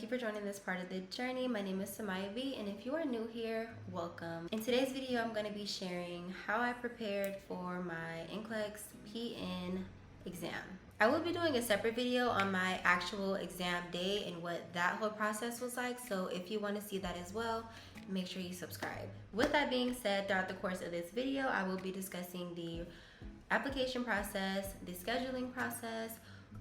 you for joining this part of the journey. My name is Samaya V, and if you are new here, welcome. In today's video, I'm going to be sharing how I prepared for my NCLEX PN exam. I will be doing a separate video on my actual exam day and what that whole process was like, so if you want to see that as well, make sure you subscribe. With that being said, throughout the course of this video, I will be discussing the application process, the scheduling process,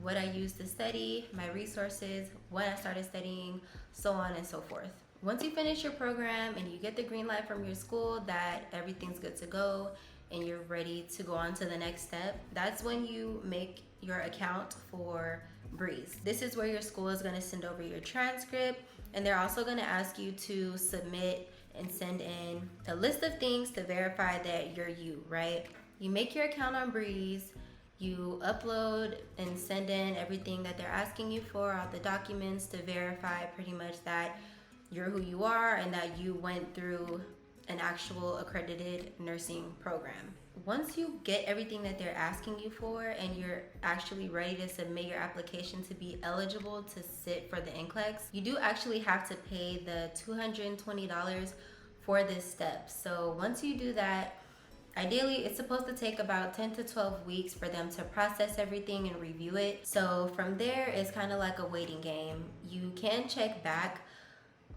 what I used to study, my resources, when I started studying, so on and so forth. Once you finish your program and you get the green light from your school that everything's good to go and you're ready to go on to the next step, that's when you make your account for Breeze. This is where your school is going to send over your transcript, and they're also going to ask you to submit and send in a list of things to verify that you're you, right? You make your account on Breeze, you upload and send in everything that they're asking you for, all the documents to verify pretty much that you're who you are and that you went through an actual accredited nursing program. Once you get everything that they're asking you for and you're actually ready to submit your application to be eligible to sit for the NCLEX, you do actually have to pay the $220 for this step. So once you do that, ideally, it's supposed to take about 10 to 12 weeks for them to process everything and review it. So from there, it's kind of like a waiting game. You can check back,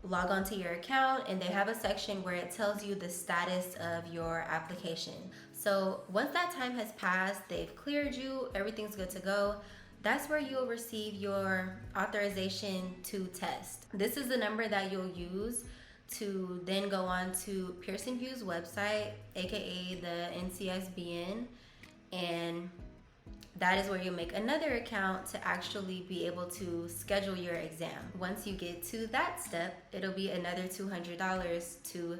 log onto your account, and they have a section where it tells you the status of your application. So once that time has passed, they've cleared you, everything's good to go, that's where you'll receive your authorization to test. This is the number that you'll use to then go on to Pearson VUE's website, aka the NCSBN, and that is where you make another account to actually be able to schedule your exam. Once you get to that step, it'll be another $200 to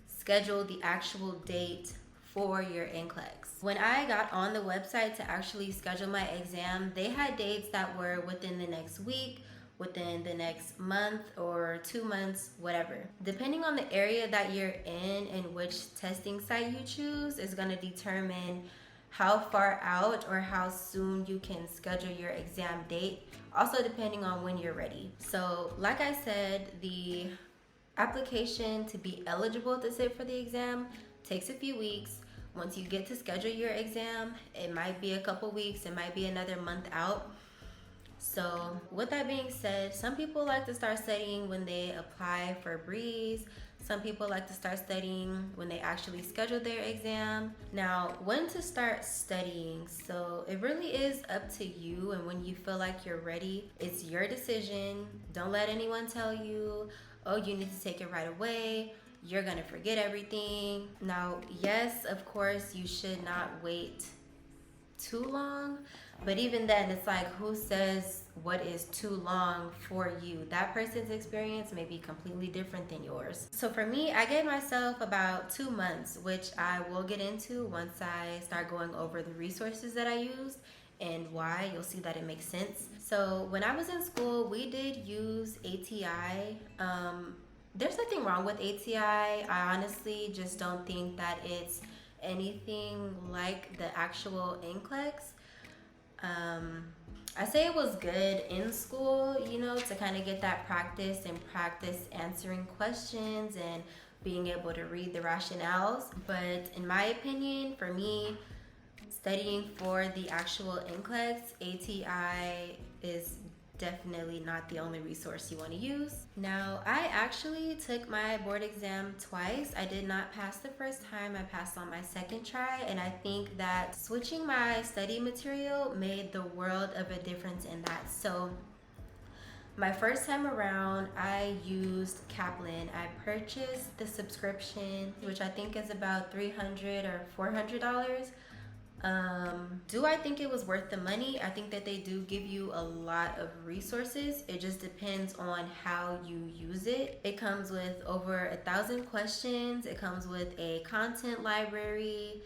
schedule the actual date for your NCLEX. When I got on the website to actually schedule my exam, they had dates that were within the next week, within the next month or 2 months, whatever. Depending on the area that you're in and which testing site you choose is gonna determine how far out or how soon you can schedule your exam date, also depending on when you're ready. So like I said, the application to be eligible to sit for the exam takes a few weeks. Once you get to schedule your exam, it might be a couple weeks, it might be another month out. So with that being said, some people like to start studying when they apply for Breeze. Some people like to start studying when they actually schedule their exam. Now, when to start studying, so it really is up to you, and when you feel like you're ready, it's your decision. Don't let anyone tell you, oh, you need to take it right away, you're gonna forget everything. Now, yes, of course, you should not wait too long, but even then, it's like, who says what is too long for you? That person's experience may be completely different than yours. So for me, I gave myself about 2 months, which I will get into once I start going over the resources that I used and why. You'll see that it makes sense. So when I was in school, we did use ATI. There's nothing wrong with ATI. I honestly just don't think that it's anything like the actual NCLEX. I say it was good in school, you know, to kind of get that practice and practice answering questions and being able to read the rationales. But in my opinion, for me, studying for the actual NCLEX, ATI is definitely not the only resource you want to use. Now, I actually took my board exam twice. I did not pass the first time. I passed on my second try, and I think that switching my study material made the world of a difference in that. So my first time around, I used Kaplan. I purchased the subscription, which I think is about $300 or $400. Do I think it was worth the money? I think that they do give you a lot of resources. It just depends on how you use it. It comes with over 1,000 questions. It comes with a content library,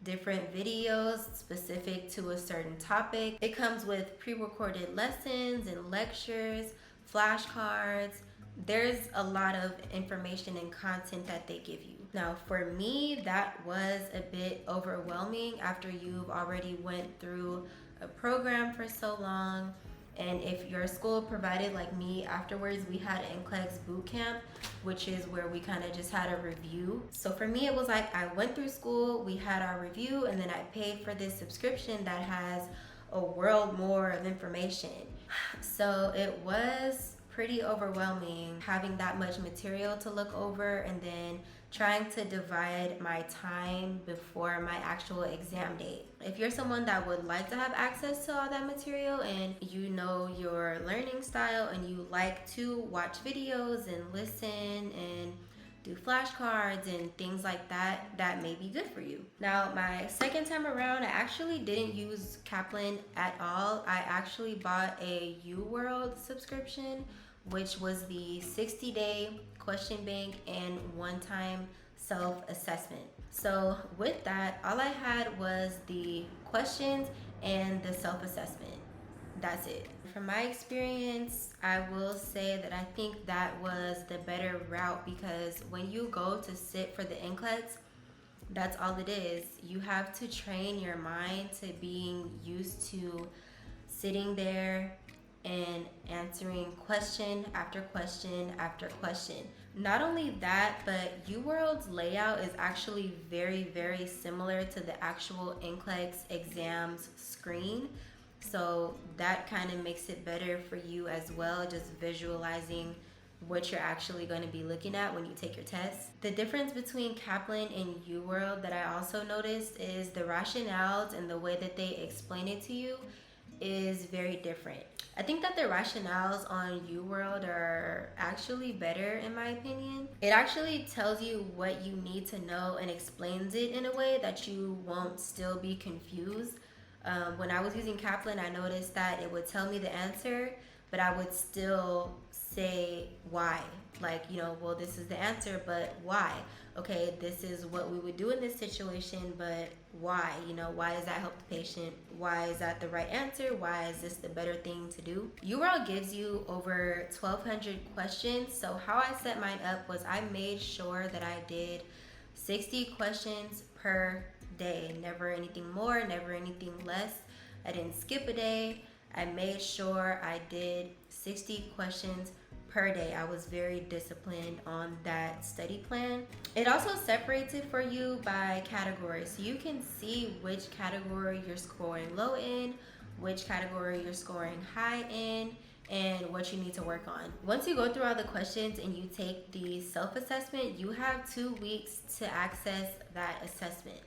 different videos specific to a certain topic. It comes with pre-recorded lessons and lectures, flashcards. There's a lot of information and content that they give you. Now, for me, that was a bit overwhelming after you've already went through a program for so long And if your school provided, like me, afterwards we had an NCLEX boot camp, which is where we kind of just had a review. So for me, it was like I went through school, we had our review, and then I paid for this subscription that has a world more of information. So it was pretty overwhelming having that much material to look over and then trying to divide my time before my actual exam date. If you're someone that would like to have access to all that material and you know your learning style and you like to watch videos and listen and do flashcards and things like that, that may be good for you. Now, my second time around, I actually didn't use Kaplan at all. I actually bought a UWorld subscription, which was the 60-day question bank and one-time self-assessment. So with that, all I had was the questions and the self-assessment. That's it. From my experience, I will say that I think that was the better route, because when you go to sit for the NCLEX, that's all it is. You have to train your mind to being used to sitting there and answering question after question after question. Not only that, but UWorld's layout is actually very, very similar to the actual NCLEX exams screen. So that kind of makes it better for you as well, just visualizing what you're actually going to be looking at when you take your test. The difference between Kaplan and UWorld that I also noticed is the rationales and the way that they explain it to you is very different. I think that the rationales on UWorld are actually better in my opinion. It actually tells you what you need to know and explains it in a way that you won't still be confused. When I was using Kaplan, I noticed that it would tell me the answer, but I would still say why. Like, well, this is the answer, but why? Okay, this is what we would do in this situation, but why? Why does that help the patient? Why is that the right answer? Why is this the better thing to do? UWorld gives you over 1,200 questions. So how I set mine up was I made sure that I did 60 questions per day. Never anything more, never anything less. I didn't skip a day. I made sure I did 60 questions per day. I was very disciplined on that study plan. It also separates it for you by category, so you can see which category you're scoring low in, which category you're scoring high in, and what you need to work on. Once you go through all the questions and you take the self-assessment, you have 2 weeks to access that assessment.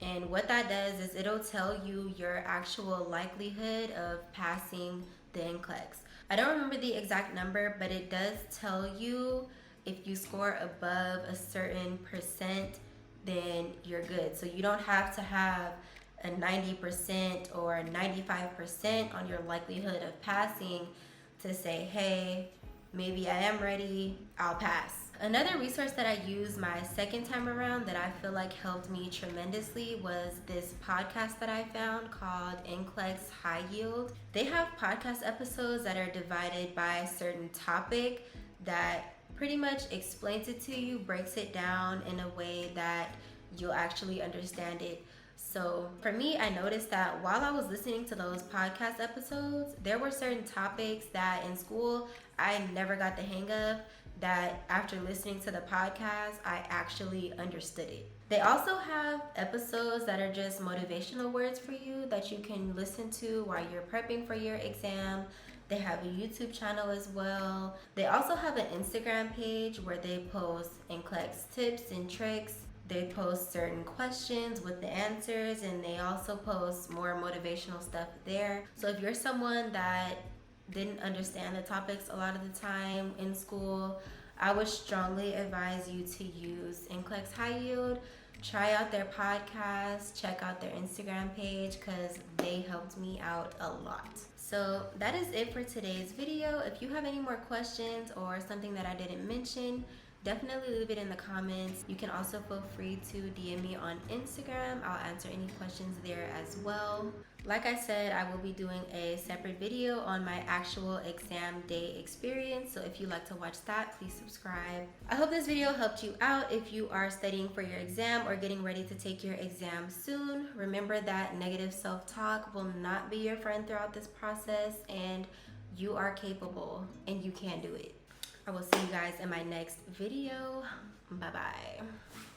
And what that does is it'll tell you your actual likelihood of passing the NCLEX. I don't remember the exact number, but it does tell you if you score above a certain percent, then you're good. So you don't have to have a 90% or 95% on your likelihood of passing to say, hey, maybe I am ready, I'll pass. Another resource that I used my second time around that I feel like helped me tremendously was this podcast that I found called NCLEX High Yield. They have podcast episodes that are divided by a certain topic that pretty much explains it to you, breaks it down in a way that you'll actually understand it. So for me, I noticed that while I was listening to those podcast episodes, there were certain topics that in school I never got the hang of, that after listening to the podcast, I actually understood it. They also have episodes that are just motivational words for you that you can listen to while you're prepping for your exam. They have a YouTube channel as well. They also have an Instagram page where they post NCLEX tips and tricks. They post certain questions with the answers, and they also post more motivational stuff there. So if you're someone that didn't understand the topics a lot of the time in school, I would strongly advise you to use NCLEX High Yield. Try out their podcast, check out their Instagram page, because they helped me out a lot. So that is it for today's video. If you have any more questions or something that I didn't mention, definitely leave it in the comments. You can also feel free to DM me on Instagram. I'll answer any questions there as well. Like I said, I will be doing a separate video on my actual exam day experience, so if you'd like to watch that, please subscribe. I hope this video helped you out if you are studying for your exam or getting ready to take your exam soon. Remember that negative self-talk will not be your friend throughout this process, and you are capable and you can do it. I will see you guys in my next video. Bye-bye.